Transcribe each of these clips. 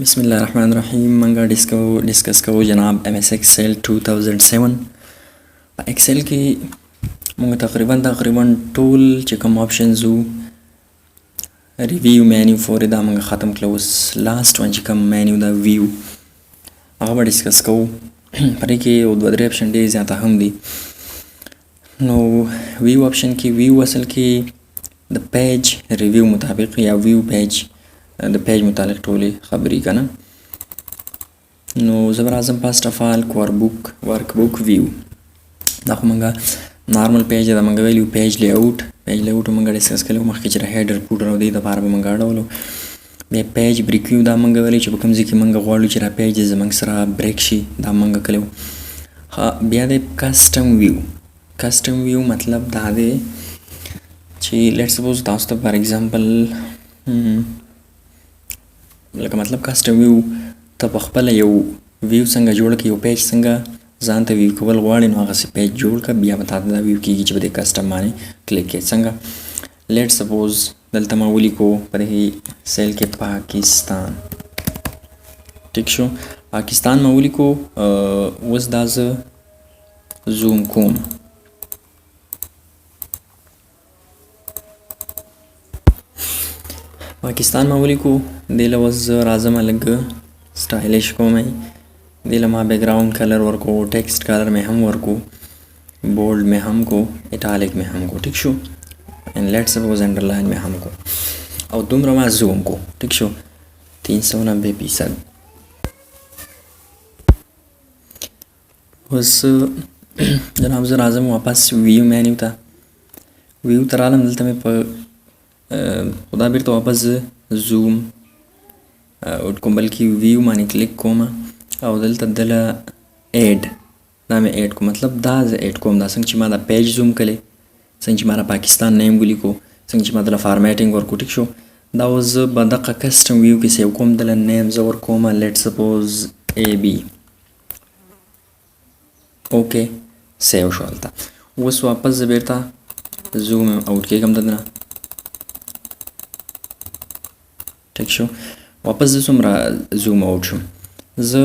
بسم الله الرحمن الرحیم. منګه ډیسکس کوو جناب ایم ایس ایکسل 2007. په ایکسل کې موږ تقریبا ټول چې کوم آپشنز وو ریویو مینیو فور دا موږ ختم کړو. اوس لاست ون چې کوم مینیو دا ویو هغه به ډیسکس کوو. پرې کې یو دوه درې آپشن ډېر زیاته هم دي. نو ویو آپشن کې ویو اصل کې د پیج ریویو مطابق یا ویو پیج د پیج متعلق ټولې خبرې کنه. نو زه به راځم فسټ اف آل ورک بوک ویو. دا خو موږ نارمل پیج دا موږ ویلو پیج لی اوټ موږ ډسکس کړو مخکې چې د هیډر فوټر او دې دپاره به موږ اړولو. بیا پیج بریک ویو دا موږ ویلو چې په کوم ځای کې موږ غواړو چې دا پیج زموږ سره بریک شي دا موږ کړو. بیا د کسټم ویو مطلب دا دی چې لیټ سپوز تاسو ته فار ایگزامپل لکه مطلب کسټم ویو ته په خپله یو ویو څنګه جوړ کړې، یو پیج څنګه ځان ته ویو کول غواړې نو هغسې پیج جوړ کړه. بیا به تا ته دا ویو کېږي چې په دې کسټم باندې کلیک کړې. څنګه لیټ سپوز دلته ما ولیکو په دې سیل کې پاکستان، ټیک شو، پاکستان ما ولیکو. اوس دا زه زوم کوم. پاکستان ما ولیکو. دې له اوس زه راځم لږ سټایلش کوم. دې له ما بیک ګراؤنډ کلر ورکو، ټیکسټ کلر مې هم ورکو، بولډ مې هم کو، اټالیک مې هم کو، ټیک شو. اینڈ لیټ سپوز انډرلاین مې هم کو او دومره ما زوم کو، ټیک شو. 390%. اوس جناب زه راځم واپس ویو مینیو ته. ویو ته رالم. دلته مې په خو دا بیرته واپس زوم کوم بلکې ویو باندې کلیک کوم او دلته دله ایډ دا مې ایډ کوم. مطلب دا زه ایډ کوم دا څنګه چې ما دا پیج زوم کړی، څنګه چې ما دا پاکستان نیم ولیکو، څنګه چې ما دله فارمیټینګ ورکو، ټیک شو. دا اوس زه به دغه کسټم ویو کې سیو کوم. دله نیم زه ورکوم لیټ سپوز AB. اوکې سیو شو هلته. اوس واپس زه بیرته زوم اوټ کېږم دننه، ټیک شو. واپس زه څومره زوم اوټ شم. زه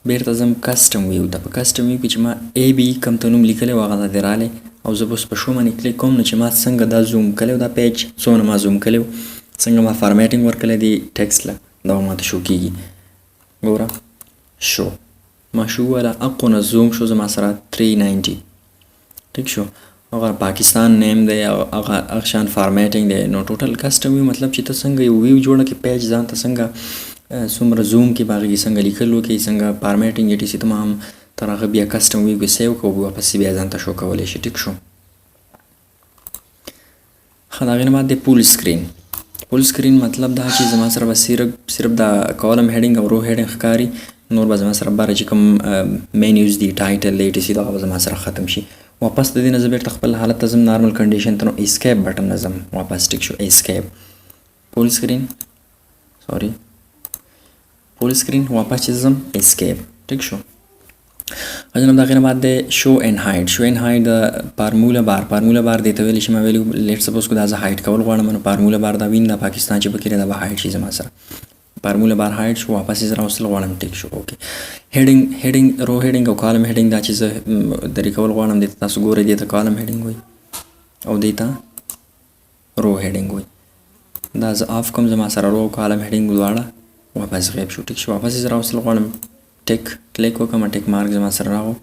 بیرته ځم کسټم ویو ته. په کسټم ویو کې چې ما AB کوم ته نوم لیکلی و هغه ته دې رالی او زه به اوس په شو باندې کلیک کوم نو چې ما څنګه دا زوم کلی و دا پیج څونه ما زوم کلی و، څنګه ما فارمیټینګ ورکلی دی ټیکسټ له دا به ماته شو کېږي. ګوره شو ما شو وویله اقونه زوم شو زما سره 390، ټیک شو. هغه پاکستان نیم دی او هغه شان فارمیټینګ دی. نو ټوټل کسټم ویو مطلب چې ته څنګه یو ویو جوړه کړې پیج ځان ته څنګه څومره زوم کې به هغې کې څنګه لیکل وکړې، څنګه فارمیټینګ ETC تمام تر هغه بیا کسټم ویو کې سیو کوو واپس بیا ځان ته شو کولی شي، ټیک شو. ښه د هغې نه بعد دی پول سکرین مطلب دا چې زما سره به صرف دا کالم هیډینګ او رو هیډینګ ښکاري، نور به زما سره بره چې کوم مینیوز دي ټایټل ETC دغه به زما سره ختم شي. واپس د دې نه زه بیرته خپل حالت ته ځم نارمل کنډیشن ته. نو اسکیپ بټن نه ځم واپس، ټیک شو. اسکیپ فول سکرین واپس چې ځم اسکیپ، ټیک شو. جناب د هغې نه بعد دی شو اینډ هایډ. شو اینډ هایډ فارموله بار دې ته ویلی شي. ما ویلي لیټ سپوز کو دا زه هایډ کول غواړم نو فارموله بار دا وین دا پاکستان چې پکې دی دا به هایډ شي زما سره. فارموله بار هایډ شو، واپس یې زه راوستل غواړم، ټیک شو. اوکې هیډینګ رو هیډینګ او کالم هیډینګ دا چې زه درې کول غواړم دې ته تاسو ګورئ دې ته کالم هیډینګ وایي او دې ته رو هیډینګ وایي. دا زه آف کوم زما سره رو او کالم هیډینګ دواړه واپس غیب شو، ټیک شو. واپس یې زه راوستل غواړم ټیک کلیک وکړم ټیک مارک زما سره راغو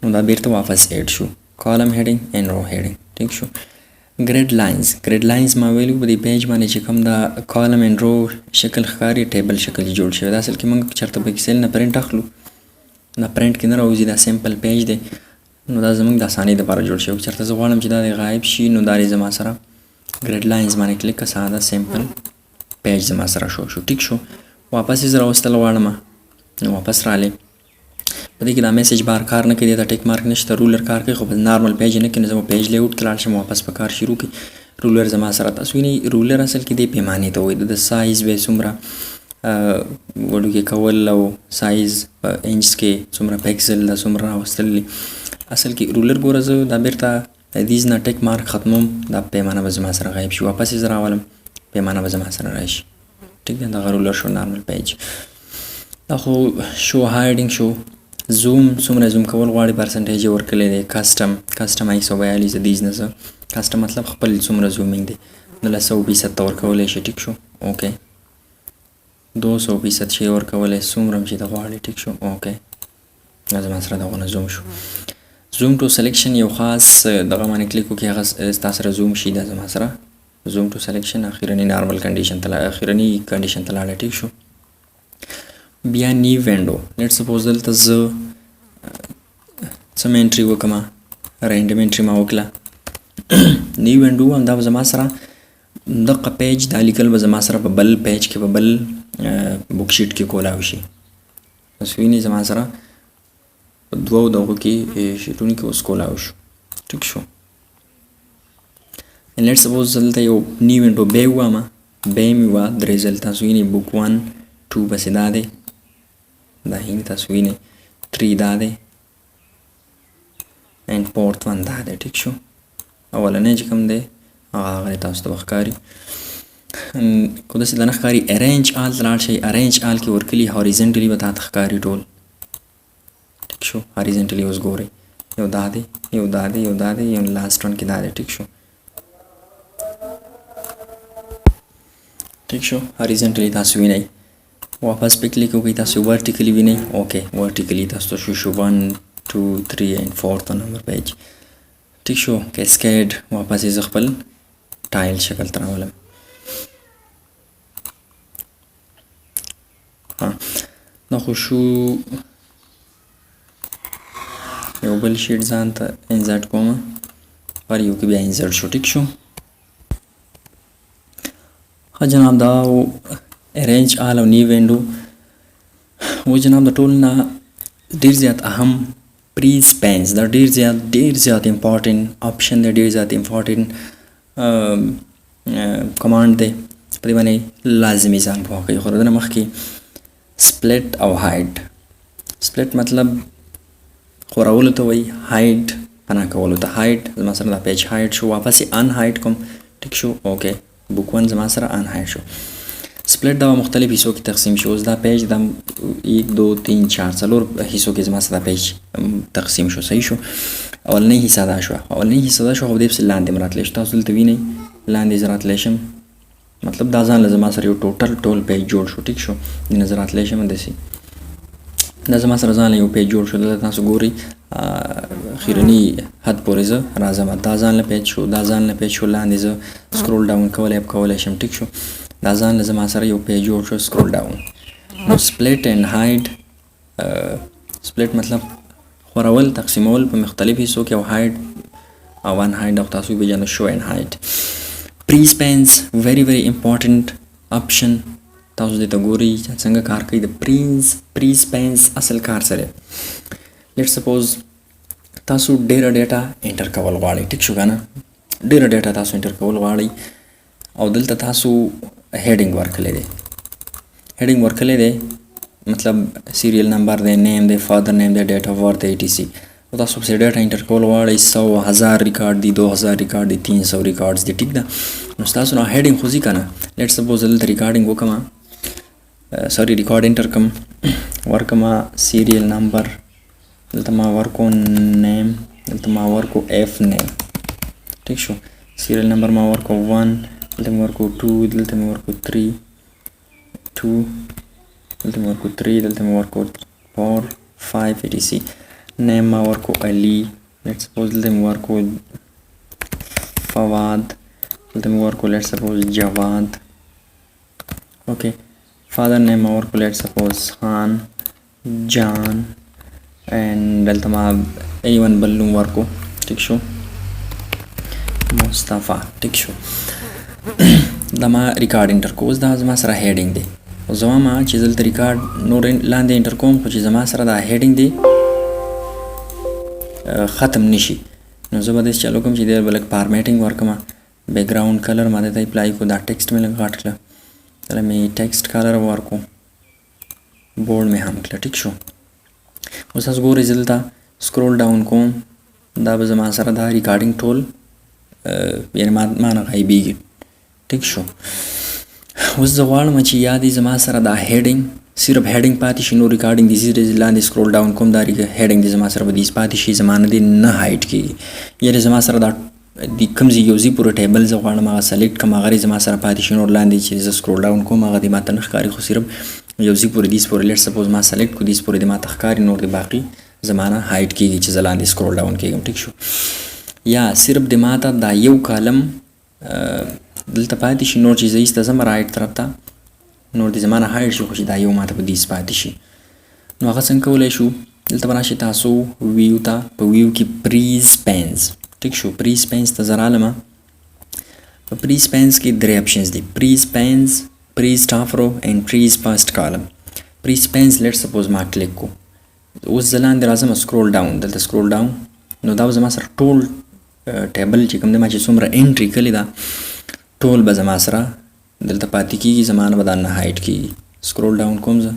نو دا بیرته واپس ایډ شو کالم هیډینګ اینډ رو هیډینګ، ټیک شو. ګریډ لاینز ما ویلو په دې پیج باندې چې کوم دا کالم اینډ رو شکل ښکاري ټیبل شکل جوړ شوی. دا اصل کې موږ چېرته په ایکسل نه پرنټ اخلو، دا پرنټ کې نه راوځي، دا سیمپل پیج دی. نو دا زموږ د اسانۍ دپاره جوړ شوی. چېرته زه غواړم چې دا دی غایب شي نو دا دی زما سره ګریډ لاینز باندې کلیک که ساده سیمپل پیج زما سره شو، ټیک شو. واپس یې زه راوستل غواړم نو واپس رالی. په دې کې دا میسیج بار کار نه کوي، دا ټیک مارک نشته. رولر کار کوي خو په نارمل پیج نه کوي. نو زه به پیج لیوټ کې لاړ شم واپس په کار شروع کړي. رولر زما سره تاسو وینئ رولر اصل کې دې پیمانې ته وایي. د سایز به څومره وړوکې کول او سایز په انچز کې څومره پیکسل دا څومره راوستل اصل کې رولر. ګوره زه دا بیرته د دې نه ټیک مارک ختموم دا پیمانه به زما سره غایب شي. واپس یې زه راولم پیمانه به زما سره راشي. ټیک ده دغه رولر شو نارمل پیج. دا خو شو هایډینګ شو. زوم څومره زوم کول غواړي پرسنټیج یې ورکړی دی. کسټم 142 دیز نه څه کسټم مطلب خپل څومره زومینګ دی نو له 100% ته ورکولی شي. ټیک شو اوکې 200% شي ورکولی څومره هم چې ته غواړې. ټیک شو اوکې دا زما سره دغونه زوم شو. زوم ټو سلیکشن یو خاص دغه باندې کلیک وکړي هغه ستا سره زوم شي. دا زما سره زوم ټو سلیکشن اخرني نارمل کنډیشن ته اخرني کنډیشن ته لاړه. ټیک شو بیا نیو وینډو لیټ سپوز دلته زه څه انټري وکړم رینډم انټري ما وکړه نیو وینډو همدا به زما سره دغه پیج دا لیکل به زما سره په بل پیج کې په بل بک شیټ کې کولاو شي. بس ویني زما سره په دوو دغو کې شیټونو کې اوس کولاو شو. ټیک شو لیټ سپوز دلته یو نیو وینډو بیا ووایم بیا مې وه درې ځل تاسو وینئ بک 1 2 پسې دا دی دا هیني تاسو وینئ 3 دا دی اینډ فورت 1 دا دی. ټیک شو اولنی چې کوم دی هغه تاسو ته به ښکاري که داسې ته نه ښکاري ارینج آل ته لاړ شئ. ارینج آل کې ورکلي هاریزنټلي به تا ته ښکاري ټول. ټیک شو هاریزنټلي اوس ګورئ یو دا دی یو دا دی یو دا دی یو لاسټ ون کې دا دی. ټیک شو ټیک شو هاریزنټلي تاسو وینئ. واپس پې کلیک وکړئ تاسو ورټیکلي وینئ. اوکې ورټیکلي تاسو ته شو 1 2 3 اینډ فورت نمبر پیج. ټیک شو کیسکیډ واپس یې زه خپل ټایل شکل ته راولم. دا خو شو یو بل شیټ ځان ته انزرټ کوم پر یو کې بیا انزرټ شو. ټیک شو ښه جناب دا ارینج آل او نیو وینډو و جناب د ټول نه ډېر زیات اهم پریز پینز دا ډېر زیات امپارټنټ آپشن دی ډېر زیات امپارټنټ کمانډ دی په دې باندې لازمي ځان پوه کړئ. خو د نه مخکې سپلټ او هایډ. سپلټ مطلب خورولو ته وایي هایډ پناه کولو ته. هایډ زما سره دا پیج هایډ شو واپس یې ان هایډ کوم. ټیک شو اوکې بک 1 زما سره ان هایډ شو. سپلټ دا مختلف حصو کې تقسیم شو. اوس دا پیج دا 1 2 3 4 څلور حصو کې زما سره دا پیج تقسیم شو. صحیح شو اولنۍ حصه دا شوه خو دې پسې لاندې م راتلی شو. تاسو دلته وینئ لاندې زه راتلی شم مطلب دا ځان له زما سره یو ټول پیج جوړ شو. ټیک شو دنه زه راتلی شم داسې دا زما سره ځان له یو پیج جوړ شو. دلته تاسو ګورئ اخرني حد پورې زه راځم دا ځان له پیج شو دا ځان له پیج شو. لاندې زه سکرول ډاون کولی شم. ټیک شو دا ځان له زما سره یو پیج جوړ شو. سکرول ډاون نو سپلټ اینډ هایډ. سپلټ مطلب خورول تقسیمول په مختلف حصو کې او هایډ او ان هایډ او تاسو پیژنئ شو اینډ هایډ. پریز پینز very important option. تاسو دې ته ګورئ چې څنګه کار کوي. د پریز پینز اصل کار سره لیټ سپوز تاسو ډیره ډیټا انټر کول غواړئ. ټیک شو که نه ډیره ډیټا تاسو انټر کول غواړئ او دلته تاسو هیډینګ ورکړی دی مطلب سیریل نمبر دی نیم دی فادر نیم دی ډیټ اف برث دی ایټیسی. او تاسو پسې ډیټا انټر کول غواړئ 100,000 ریکارډ دی 2000 ریکارډ دی 300 ریکارډز دی. ټیک ده نو ستاسو نه هیډینګ خو ځي که نه. لیټ سپوز دلته ریکارډینګ وکړم ریکارډ انټر کړم ورکړم سیریل نمبر دلته ما ورکو نیم دلته ما ورکو ایف نیم. ټیک شو سیریل نمبر ما ورکو 1 دلته مې ورکو 2 دلته مې ورکو 3 2 دلته مې ورکو 3 دلته مې ورکو 4 5 etc. نیم ما ورکو علی لیټ سپوز دلته مې ورکو فواد دلته مې ورکو لیټ سپوز جواد. اوکې فادر نیم ما ورکو لیټ سپوز خان جان اینډ دلته ما anyone بل نوم ورکو. ټیک شو مصطفی. ټیک شو دا ما ریکارډ انټر کو. اوس دا زما سره هیډینګ دی او زه وایم چې دلته ریکارډ نور لاندې انټر کوم خو چې زما سره دا هیډینګ دی ختم نشي نو زه به داسې چالو کوم چې دی به لږ فارمیټینګ ورکړم. بیک ګراؤنډ کلر ما دې ته اپلای کړو. دا ټیکسټ مې لږ غټ کړه دله مې ټیکسټ کلر ورکړو بورډ مې هم کړه. ټیک شو اوس تاسو ګورئ زه دلته سکرول ډاون کوم دا به زما سره دا ریکارډینګ ټول یعنې ما نه غایبېږي. ټیک شو اوس زه غواړم چې یا دې زما سره دا هیډینګ صرف هیډینګ پاتې شي، نو ریکارډینګ دیزیز لاندې سکرول ډاون کوم دا هیډینګ دې زما سره به دیز پاتې شي، زما نه دې نه هایټ کېږي. یا زما سره دا د کوم ځای یو ځای پورې ټیبل زه غواړم هغه سلیکټ کړم، هغه زما سره پاتې شي، نور لاندې چې زه سکرول ډاون کوم هغه دې ماته نه ښکاري، خو صرف یو ځای پورې دیز پورې لیټ سپوز ما سلیکټ کړو، دیز پورې دې ماته ښکاري، نور دې باقي زما نه هایټ کېږي چې زه لاندې سکرول ډاون کېږم. ټیک شو. یا صرف دې ماته دا یو کالم دلته پاتې شي، نور چې زه ایسته ځم رایټ طرف ته نور دې زما نه هایټ شي، خو چې دا یو ماته په دیز پاتې شي. نو هغه څنګه کولی شو؟ دلته به راشئ تاسو ویو ته، په ویو کې پریز پینز. ټیک شو. پریز پینز ته زه رالم. په پریز پینز کې درې اپشنز دي: پریز پینز، پریز ټاپ رو اینډ پریز فرسټ کالم. پریز پینز لیټ سپوز ما کلیک کو، اوس زه لاندې راځم سکرول ډاون، دلته سکرول ډاون، نو دا به زما سره ټول ټیبل چې کوم دی ما چې څومره انټري کړې ده ټول به زما سره دلته پاتې کېږي، زما نه به دا نه هایټ کېږي. سکرول ډاون کوم زه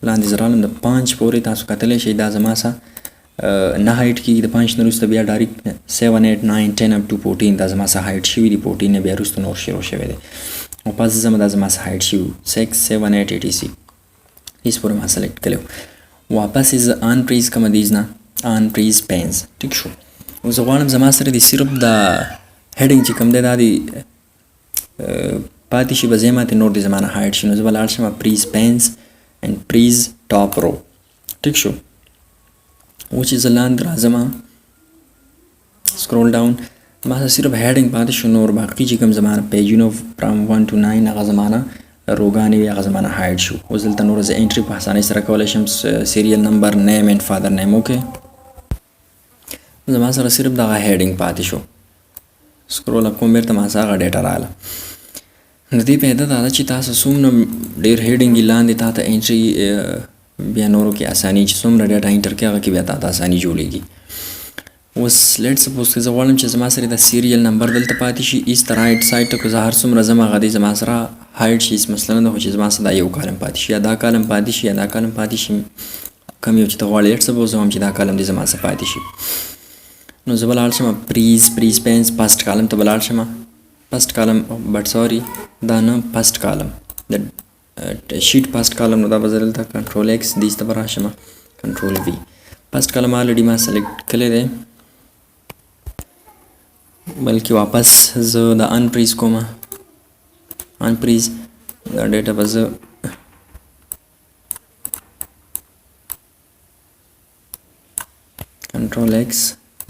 لاندې زه رالم د 5 پورې، تاسو کتلی شئ دا زما سره نه هایټ کېږي. د 5 نه وروسته بیا ډایرکټ 7 8 9 10 اپ ټو 14 دا زما سره هایټ شوي دي، 14 نه بیا وروسته نور شروع شوی دی، او پس زه دا زما سره هایټ شوي 6 7 8 etc هیڅ پورې ما سلیکټ کړی و. واپس زه آن پریز کوم دیز نه آن پریز پینز. ټیک شو. اوس زه غواړم زما سره د صرف د هیډینګ چې کوم دی دا د پاتې شي، به ځای ماته نور د زما نه هایټ شي، نو زه به لاړ شم پریز پینز اینډ پریز ټاپ رو. ټیک شو. و چې زه لاندې راځم سکرول ډاون، ما سره صرف هیډینګ پاتې شو، نور باقي چې کوم زما پیجونه فرام 1 to 9 هغه زما نه روګانې وي، هغه زما نه هایټ شو. اوس دلته نور زه انټري په اسانۍ سره کولی شم، سیریل نمبر، نیم اینډ فادر نیم. اوکې، زما سره صرف دغه هیډینګ پاتې شو. سکرول اپ کوم بیرته ما سره هغه ډیټا راغله. د دې فایده دا ده چې تاسو څومره ډېر هیډینګ یې لاندې تا ته انټري بیا نورو کې اساني، چې څومره ډیټا انټر کړې هغه کې بیا تا ته اساني جوړېږي. اوس لیټ سپوز که زه غواړم چې زما سره د سیریل نمبر دلته پاتې شي ایست رایټ سایډ ته، که زه هر څومره ځم هغه دې زما سره هایټ شي، هېڅ مسله نه ده، خو چې زما سره دا یو کالم پاتې شي، یا دا کالم پاتې شي یا دا کالم پاتې شي، کوم یو چې ته غواړې. لیټ سپوز هم چې دا کالم دې زما سره پاتې شي، نو زه به لاړ شم پریز پینز فسټ کالم ته به لاړ شم. فسټ کالم بټ سوري دا نه فسټ کالم د شیټ فسټ کالم، نو دا به زه دلته کنټرول ایکس دیز ته به راشم کنټرول وي. فسټ کالم آلریډي ما سلیکټ کړی دی، بلکې واپس زه د ان پریز کوم، ان پریز دا ډیټا به زه کنټرول ایکس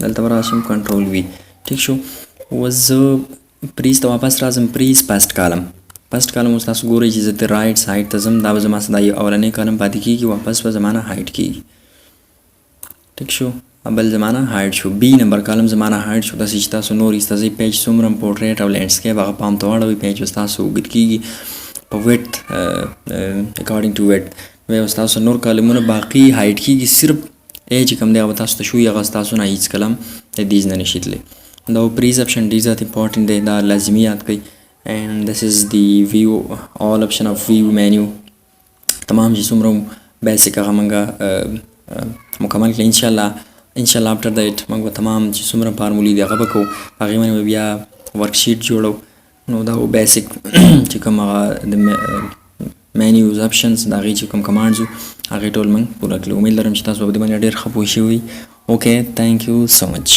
دلته به راشم کنټرول وي. ټیک شو. اوس زه پریز ته واپس راځم، پریز فسټ کالم. فسټ کالم اوس تاسو ګورئ چې زه د رایټ سایډ ته ځم، دا به زما سره دا یو اولنی کالم پاتې کېږي، واپس به زما نه هایټ کېږي. ټیک شو. بل زما نه هایټ شو. بی نمبر کالم زما نه هایټ شو. داسې چې تاسو نور ایسته ځئ پیج څومره پورټریټ او لینډسکیپ هغه پام ته واړوئ، پیج اوس تاسو اوږد کېږي په ویډ اکارډینګ ټو ویډ، بیا اوس تاسو نور کالمونه باقي هایټ کېږي، صرف ای چې کوم دی هغه تاسو ته شوي، هغه ستاسو نه هېڅ کلم د دیز نه نشي تللی. دا پریز اپشن ډېر زیات امپارټنټ دی، دا لازمي یاد کړئ. اینڈ دس از دی ویو آل اپشن آف ویو مینیو، تمام چې څومره بیسک هغه موږ مکمل کړئ. انشاءالله افټر دیټ موږ به تمام چې څومره فارمولې دي هغه به کوو، هغې باندې به بیا ورکشیټ جوړو. نو دا بیسک چې کوم هغه د مینیوز اپشنز د هغې چې کوم کمانډز وو هغې ټول موږ پوره کړو. امید لرم چې تاسو به په دې باندې ډېر ښه پوه شوي. اوکې، تھینک یو سو مچ.